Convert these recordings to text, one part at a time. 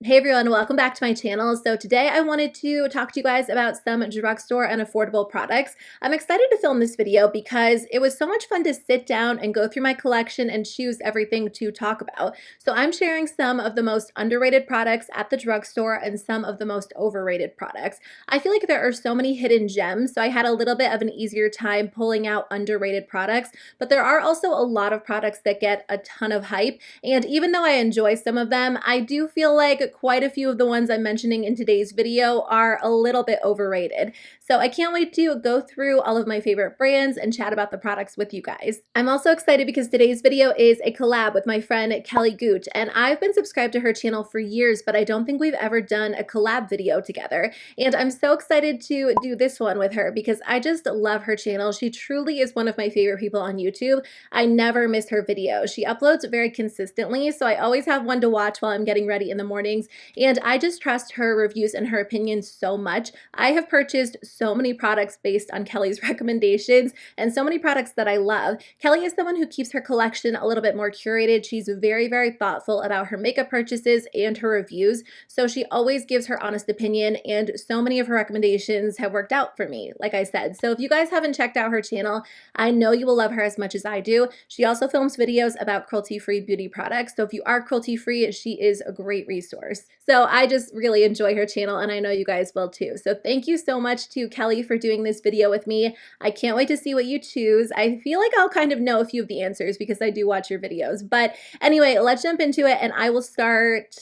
Hey everyone, welcome back to my channel. So today I wanted to talk to you guys about some drugstore and affordable products. I'm excited to film this video because it was so much fun to sit down and go through my collection and choose everything to talk about. So I'm sharing some of the most underrated products at the drugstore and some of the most overrated products. I feel like there are so many hidden gems, so I had a little bit of an easier time pulling out underrated products, but there are also a lot of products that get a ton of hype. And even though I enjoy some of them, I do feel like quite a few of the ones I'm mentioning in today's video are a little bit overrated. So I can't wait to go through all of my favorite brands and chat about the products with you guys. I'm also excited because today's video is a collab with my friend Kelly Gooch, and I've been subscribed to her channel for years, but I don't think we've ever done a collab video together. And I'm so excited to do this one with her because I just love her channel. She truly is one of my favorite people on YouTube. I never miss her videos. She uploads very consistently, so I always have one to watch while I'm getting ready in the mornings, and I just trust her reviews and her opinions so much. I have purchased so many products based on Kelly's recommendations and so many products that I love. Kelly is someone who keeps her collection a little bit more curated. She's very, very thoughtful about her makeup purchases and her reviews, so she always gives her honest opinion, and so many of her recommendations have worked out for me, like I said. So if you guys haven't checked out her channel, I know you will love her as much as I do. She also films videos about cruelty-free beauty products, so if you are cruelty-free, she is a great resource. So I just really enjoy her channel, and I know you guys will too. So thank you so much to Kelly for doing this video with me. I can't wait to see what you choose. I feel like I'll kind of know a few of the answers because I do watch your videos. But anyway, let's jump into it, and I will start.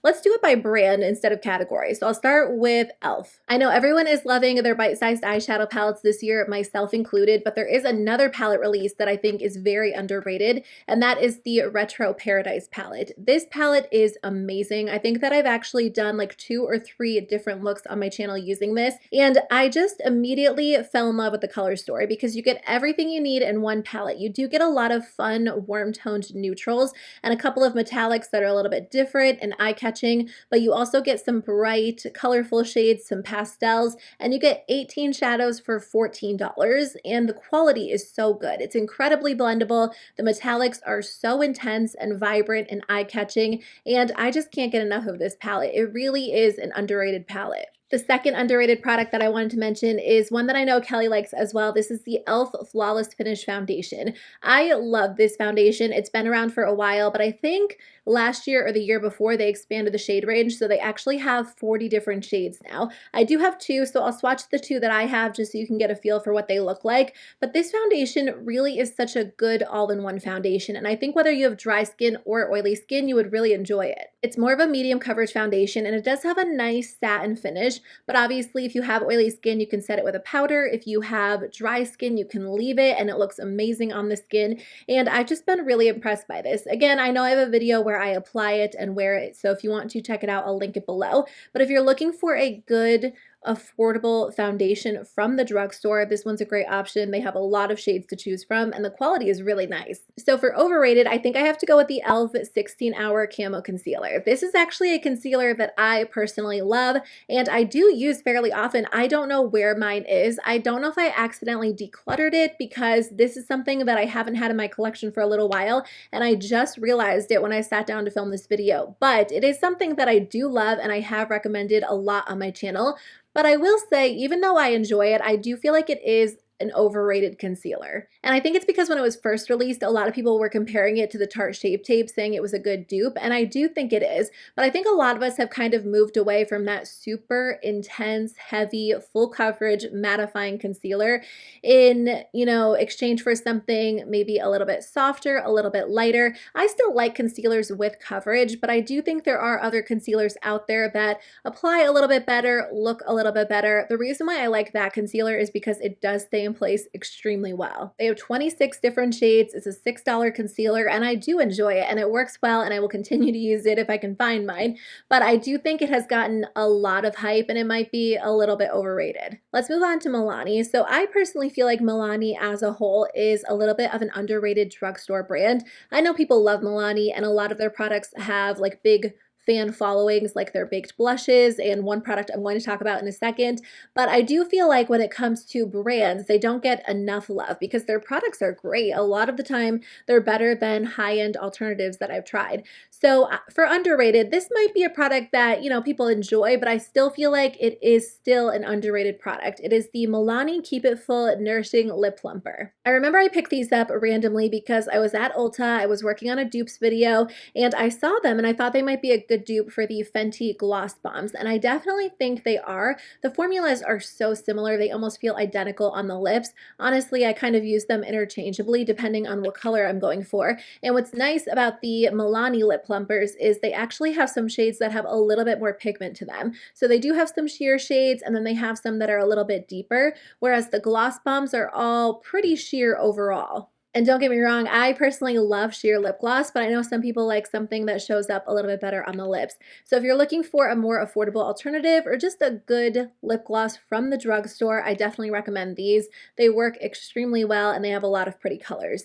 Let's do it by brand instead of category. So I'll start with e.l.f. I know everyone is loving their bite-sized eyeshadow palettes this year, myself included, but there is another palette release that I think is very underrated, and that is the Retro Paradise palette. This palette is amazing. I think that I've actually done like 2 or 3 different looks on my channel using this, and I just immediately fell in love with the color story because you get everything you need in one palette. You do get a lot of fun, warm-toned neutrals and a couple of metallics that are a little bit different and eye-catching, but you also get some bright, colorful shades, some pastels, and you get 18 shadows for $14, and the quality is so good. It's incredibly blendable. The metallics are so intense and vibrant and eye-catching, and I just can't get enough of this palette. It really is an underrated palette. The second underrated product that I wanted to mention is one that I know Kelly likes as well. This is the e.l.f. Flawless Finish Foundation. I love this foundation. It's been around for a while, but I think last year or the year before they expanded the shade range, so they actually have 40 different shades now. I do have 2, so I'll swatch the 2 that I have just so you can get a feel for what they look like. But this foundation really is such a good all-in-one foundation, and I think whether you have dry skin or oily skin, you would really enjoy it. It's more of a medium coverage foundation, and it does have a nice satin finish, but obviously if you have oily skin, you can set it with a powder. If you have dry skin, you can leave it, and it looks amazing on the skin, and I've just been really impressed by this. Again, I know I have a video where I apply it and wear it, so if you want to check it out, I'll link it below. But if you're looking for a good affordable foundation from the drugstore, this one's a great option. They have a lot of shades to choose from, and the quality is really nice. So for overrated, I think I have to go with the e.l.f. 16-Hour Camo Concealer. This is actually a concealer that I personally love, and I do use fairly often. I don't know where mine is. I don't know if I accidentally decluttered it because this is something that I haven't had in my collection for a little while, and I just realized it when I sat down to film this video. But it is something that I do love, and I have recommended a lot on my channel. But I will say, even though I enjoy it, I do feel like it is an overrated concealer. And I think it's because when it was first released, a lot of people were comparing it to the Tarte Shape Tape, saying it was a good dupe, and I do think it is. But I think a lot of us have kind of moved away from that super intense, heavy, full coverage, mattifying concealer in, exchange for something maybe a little bit softer, a little bit lighter. I still like concealers with coverage, but I do think there are other concealers out there that apply a little bit better, look a little bit better. The reason why I like that concealer is because it does stay in place extremely well. They have 26 different shades. It's a $6 concealer, and I do enjoy it, and it works well, and I will continue to use it if I can find mine. But I do think it has gotten a lot of hype, and it might be a little bit overrated. Let's move on to Milani. So I personally feel like Milani as a whole is a little bit of an underrated drugstore brand. I know people love Milani, and a lot of their products have like big fan followings like their baked blushes and one product I'm going to talk about in a second. But I do feel like when it comes to brands, they don't get enough love because their products are great. A lot of the time, they're better than high-end alternatives that I've tried. So for underrated, this might be a product that, people enjoy, but I still feel like it is still an underrated product. It is the Milani Keep It Full Nourishing Lip Plumper. I remember I picked these up randomly because I was at Ulta, I was working on a dupes video, and I saw them and I thought they might be a good dupe for the Fenty Gloss Bombs, and I definitely think they are. The formulas are so similar, they almost feel identical on the lips. Honestly, I kind of use them interchangeably depending on what color I'm going for. And what's nice about the Milani lip plumpers is they actually have some shades that have a little bit more pigment to them. So they do have some sheer shades, and then they have some that are a little bit deeper, whereas the Gloss Bombs are all pretty sheer overall. And don't get me wrong, I personally love sheer lip gloss, but I know some people like something that shows up a little bit better on the lips. So if you're looking for a more affordable alternative or just a good lip gloss from the drugstore, I definitely recommend these. They work extremely well and they have a lot of pretty colors.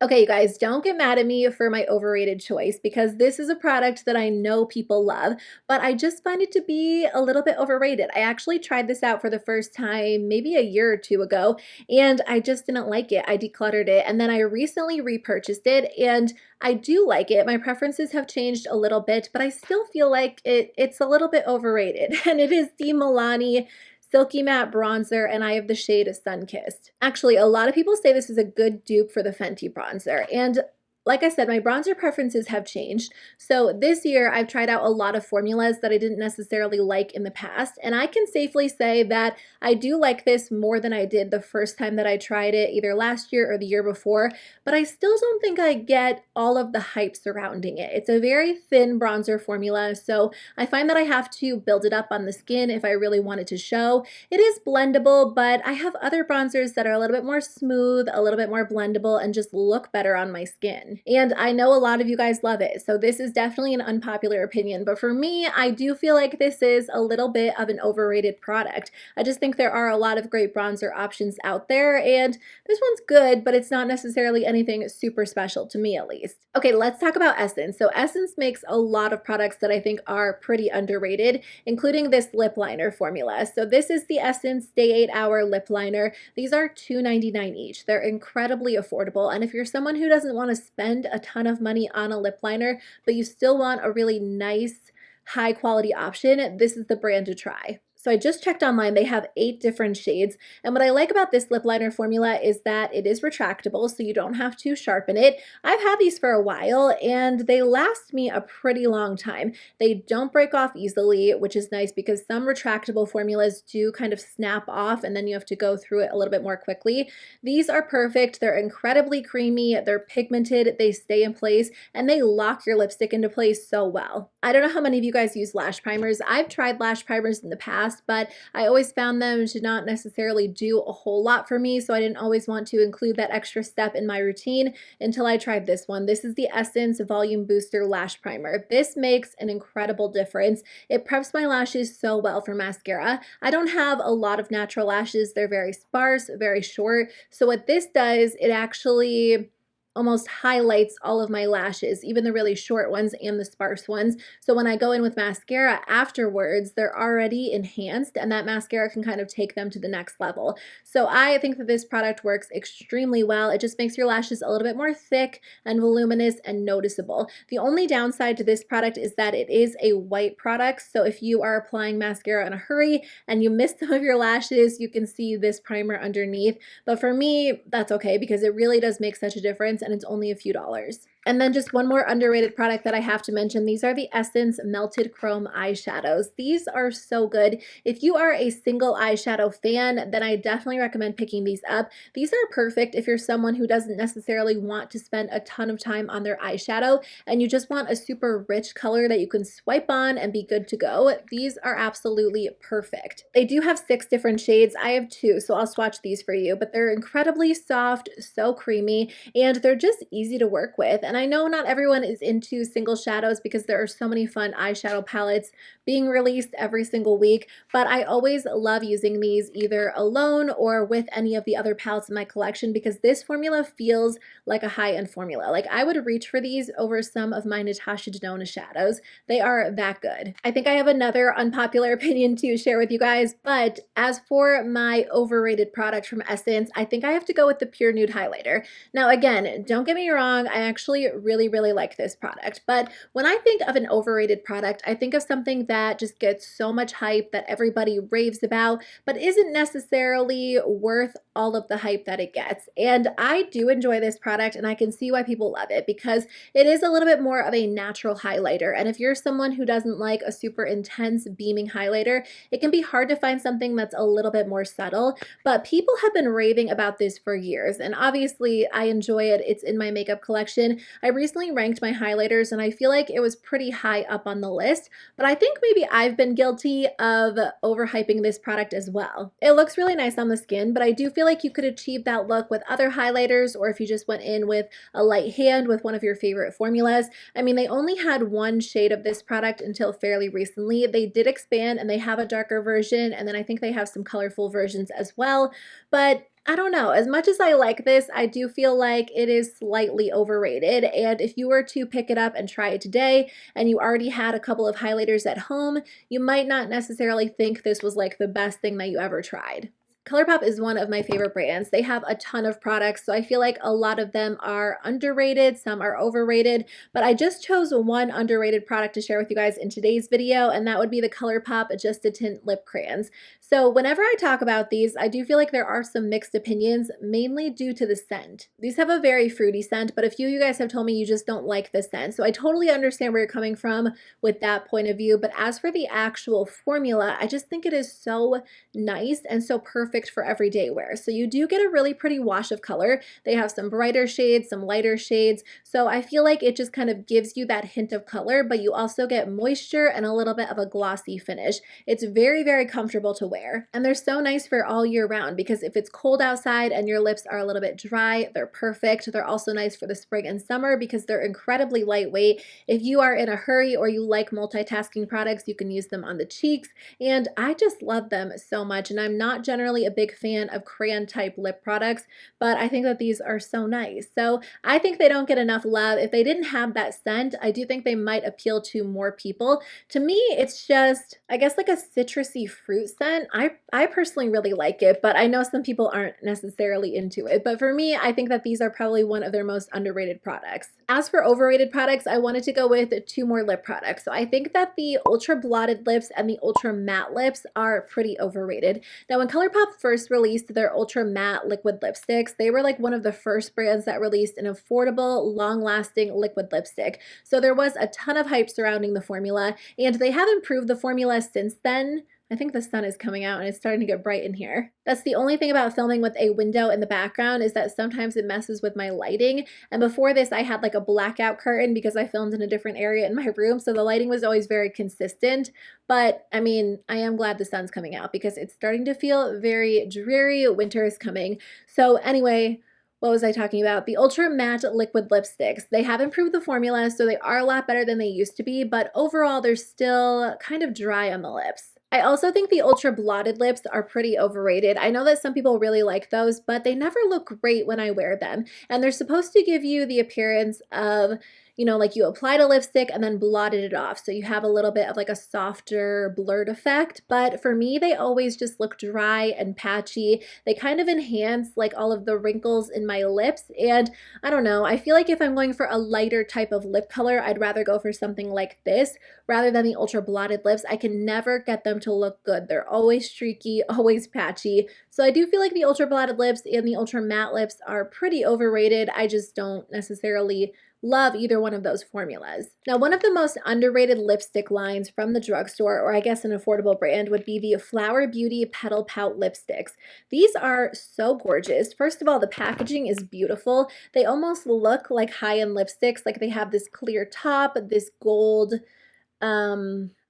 Okay, you guys, don't get mad at me for my overrated choice because this is a product that I know people love, but I just find it to be a little bit overrated. I actually tried this out for the first time maybe a year or two ago, and I just didn't like it. I decluttered it, and then I recently repurchased it, and I do like it. My preferences have changed a little bit, but I still feel like it's a little bit overrated, and it is the Milani Silky Matte Bronzer, and I have the shade Sunkissed. Actually, a lot of people say this is a good dupe for the Fenty bronzer, and like I said, my bronzer preferences have changed. So this year, I've tried out a lot of formulas that I didn't necessarily like in the past, and I can safely say that I do like this more than I did the first time that I tried it, either last year or the year before, but I still don't think I get all of the hype surrounding it. It's a very thin bronzer formula, so I find that I have to build it up on the skin if I really want it to show. It is blendable, but I have other bronzers that are a little bit more smooth, a little bit more blendable, and just look better on my skin. And I know a lot of you guys love it, so this is definitely an unpopular opinion, but for me, I do feel like this is a little bit of an overrated product. I just think there are a lot of great bronzer options out there, and this one's good, but it's not necessarily anything super special to me at least. Okay, let's talk about Essence. So Essence makes a lot of products that I think are pretty underrated, including this lip liner formula. So this is the Essence Stay 8 Hour Lip Liner. These are $2.99 each. They're incredibly affordable, and if you're someone who doesn't want to spend a ton of money on a lip liner, but you still want a really nice, high quality option, this is the brand to try. So I just checked online, they have 8 different shades, and what I like about this lip liner formula is that it is retractable, so you don't have to sharpen it. I've had these for a while, and they last me a pretty long time. They don't break off easily, which is nice because some retractable formulas do kind of snap off, and then you have to go through it a little bit more quickly. These are perfect. They're incredibly creamy, they're pigmented, they stay in place, and they lock your lipstick into place so well. I don't know how many of you guys use lash primers. I've tried lash primers in the past, but I always found them to not necessarily do a whole lot for me, so I didn't always want to include that extra step in my routine until I tried this one. This is the Essence Volume Booster Lash Primer. This makes an incredible difference. It preps my lashes so well for mascara. I don't have a lot of natural lashes. They're very sparse, very short, so what this does, it actually almost highlights all of my lashes, even the really short ones and the sparse ones. So when I go in with mascara afterwards, they're already enhanced, and that mascara can kind of take them to the next level. So I think that this product works extremely well. It just makes your lashes a little bit more thick and voluminous and noticeable. The only downside to this product is that it is a white product, so if you are applying mascara in a hurry and you miss some of your lashes, you can see this primer underneath. But for me, that's okay because it really does make such a difference, and it's only a few dollars. And then just one more underrated product that I have to mention. These are the Essence Melted Chrome Eyeshadows. These are so good. If you are a single eyeshadow fan, then I definitely recommend picking these up. These are perfect if you're someone who doesn't necessarily want to spend a ton of time on their eyeshadow and you just want a super rich color that you can swipe on and be good to go. These are absolutely perfect. They do have 6 different shades. I have 2, so I'll swatch these for you, but they're incredibly soft, so creamy, and they're just easy to work with. And I know not everyone is into single shadows because there are so many fun eyeshadow palettes, being released every single week, but I always love using these either alone or with any of the other palettes in my collection because this formula feels like a high-end formula. Like I would reach for these over some of my Natasha Denona shadows. They are that good. I think I have another unpopular opinion to share with you guys, but as for my overrated product from Essence, I think I have to go with the Pure Nude Highlighter. Now again, don't get me wrong, I actually really like this product, but when I think of an overrated product, I think of something that just gets so much hype that everybody raves about, but isn't necessarily worth all of the hype that it gets. And I do enjoy this product and I can see why people love it because it is a little bit more of a natural highlighter. And if you're someone who doesn't like a super intense beaming highlighter, it can be hard to find something that's a little bit more subtle, but people have been raving about this for years. And obviously I enjoy it. It's in my makeup collection. I recently ranked my highlighters and I feel like it was pretty high up on the list, but I think maybe I've been guilty of overhyping this product as well. It looks really nice on the skin, but I do feel like you could achieve that look with other highlighters or if you just went in with a light hand with one of your favorite formulas. I mean, they only had one shade of this product until fairly recently. They did expand and they have a darker version, and then I think they have some colorful versions as well, but I don't know. As much as I like this, I do feel like it is slightly overrated. And if you were to pick it up and try it today and you already had a couple of highlighters at home, you might not necessarily think this was like the best thing that you ever tried. ColourPop is one of my favorite brands. They have a ton of products, so I feel like a lot of them are underrated, some are overrated, but I just chose one underrated product to share with you guys in today's video, and that would be the ColourPop Just a Tint Lip Crayons. So whenever I talk about these, I do feel like there are some mixed opinions, mainly due to the scent. These have a very fruity scent, but a few of you guys have told me you just don't like the scent, so I totally understand where you're coming from with that point of view, but as for the actual formula, I just think it is so nice and so perfect for everyday wear. So you do get a really pretty wash of color. They have some brighter shades, some lighter shades. So I feel like it just kind of gives you that hint of color, but you also get moisture and a little bit of a glossy finish. It's very comfortable to wear. And they're so nice for all year round because if it's cold outside and your lips are a little bit dry, they're perfect. They're also nice for the spring and summer because they're incredibly lightweight. If you are in a hurry or you like multitasking products, you can use them on the cheeks. And I just love them so much. And I'm not generally a big fan of crayon type lip products, but I think that these are so nice. So I think they don't get enough love. If they didn't have that scent, I do think they might appeal to more people. To me, it's just, I guess, like a citrusy fruit scent. I personally really like it, but I know some people aren't necessarily into it. But for me, I think that these are probably one of their most underrated products. As for overrated products, I wanted to go with two more lip products. So I think that the Ultra Blotted Lips and the Ultra Matte Lips are pretty overrated. Now, when ColourPop first released their Ultra Matte liquid lipsticks, they were like one of the first brands that released an affordable, long-lasting liquid lipstick. So there was a ton of hype surrounding the formula, and they have improved the formula since then. I think the sun is coming out and it's starting to get bright in here. That's the only thing about filming with a window in the background is that sometimes it messes with my lighting. And before this, I had like a blackout curtain because I filmed in a different area in my room. So the lighting was always very consistent. But I mean, I am glad the sun's coming out because it's starting to feel very dreary. Winter is coming. So anyway, what was I talking about? The Ultra Matte Liquid Lipsticks. They have improved the formula, so they are a lot better than they used to be, but overall, they're still kind of dry on the lips. I also think the Ultra Blotted Lips are pretty overrated. I know that some people really like those, but they never look great when I wear them. And they're supposed to give you the appearance of, you know, like you applied a lipstick and then blotted it off. So you have a little bit of like a softer blurred effect. But for me, they always just look dry and patchy. They kind of enhance like all of the wrinkles in my lips. And I don't know, I feel like if I'm going for a lighter type of lip color, I'd rather go for something like this rather than the Ultra Blotted Lips. I can never get them to look good. They're always streaky, always patchy. So I do feel like the Ultra Blotted Lips and the Ultra Matte Lips are pretty overrated. I just don't necessarily love either one of those formulas. Now, one of the most underrated lipstick lines from the drugstore, or I guess an affordable brand, would be the Flower Beauty Petal Pout lipsticks. These are so gorgeous. First of all, the packaging is beautiful. They almost look like high-end lipsticks, like they have this clear top, this gold,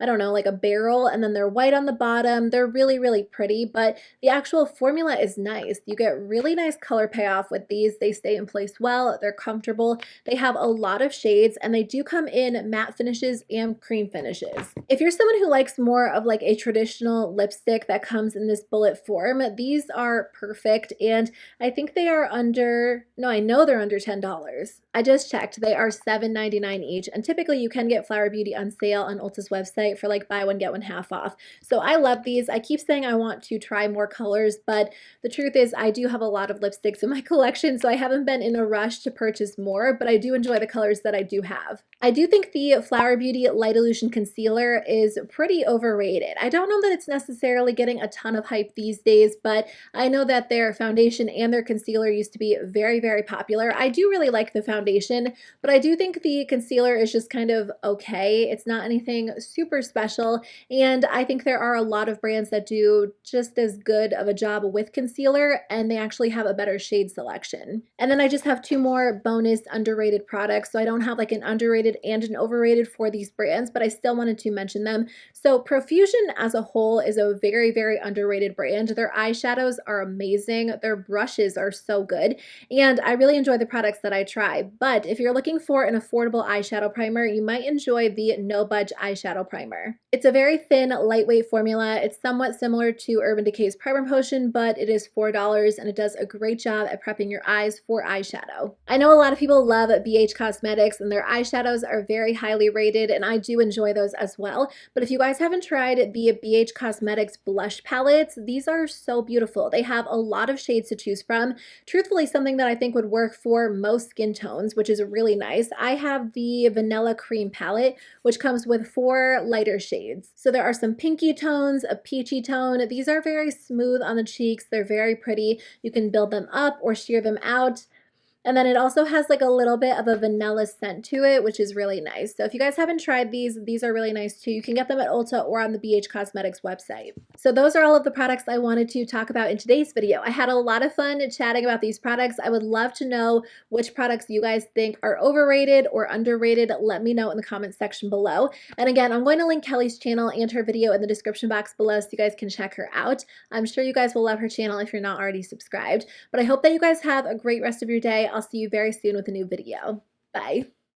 I don't know, like a barrel, and then they're white on the bottom. They're really, really pretty, but the actual formula is nice. You get really nice color payoff with these. They stay in place well, they're comfortable. They have a lot of shades, and they do come in matte finishes and cream finishes. If you're someone who likes more of like a traditional lipstick that comes in this bullet form, these are perfect, and I think they are under, no, I know they're under $10. I just checked. They are $7.99 each, and typically you can get Flower Beauty on sale on Ulta's website for like buy one, get one half off. So I love these. I keep saying I want to try more colors, but the truth is I do have a lot of lipsticks in my collection, so I haven't been in a rush to purchase more, but I do enjoy the colors that I do have. I do think the Flower Beauty Light Illusion Concealer is pretty overrated. I don't know that it's necessarily getting a ton of hype these days, but I know that their foundation and their concealer used to be very, very popular. I do really like the foundation, but I do think the concealer is just kind of okay. It's not anything super special, and I think there are a lot of brands that do just as good of a job with concealer, and they actually have a better shade selection. And then I just have two more bonus underrated products. So I don't have like an underrated and an overrated for these brands, but I still wanted to mention them. So Profusion as a whole is a very, very underrated brand. Their eyeshadows are amazing. Their brushes are so good, and I really enjoy the products that I try. But if you're looking for an affordable eyeshadow primer, you might enjoy the No Budge eyeshadow primer. It's a very thin, lightweight formula. It's somewhat similar to Urban Decay's Primer Potion, but it is $4, and it does a great job at prepping your eyes for eyeshadow. I know a lot of people love BH Cosmetics, and their eyeshadows are very highly rated, and I do enjoy those as well. But if you guys haven't tried the BH Cosmetics blush palettes, these are so beautiful. They have a lot of shades to choose from. Truthfully, something that I think would work for most skin tones, which is really nice. I have the Vanilla Cream palette, which comes with 4 lighter shades. So there are some pinky tones, a peachy tone. These are very smooth on the cheeks. They're very pretty. You can build them up or sheer them out. And then it also has like a little bit of a vanilla scent to it, which is really nice. So if you guys haven't tried these are really nice too. You can get them at Ulta or on the BH Cosmetics website. So those are all of the products I wanted to talk about in today's video. I had a lot of fun chatting about these products. I would love to know which products you guys think are overrated or underrated. Let me know in the comments section below. And again, I'm going to link Kelly's channel and her video in the description box below so you guys can check her out. I'm sure you guys will love her channel if you're not already subscribed. But I hope that you guys have a great rest of your day. I'll see you very soon with a new video. Bye.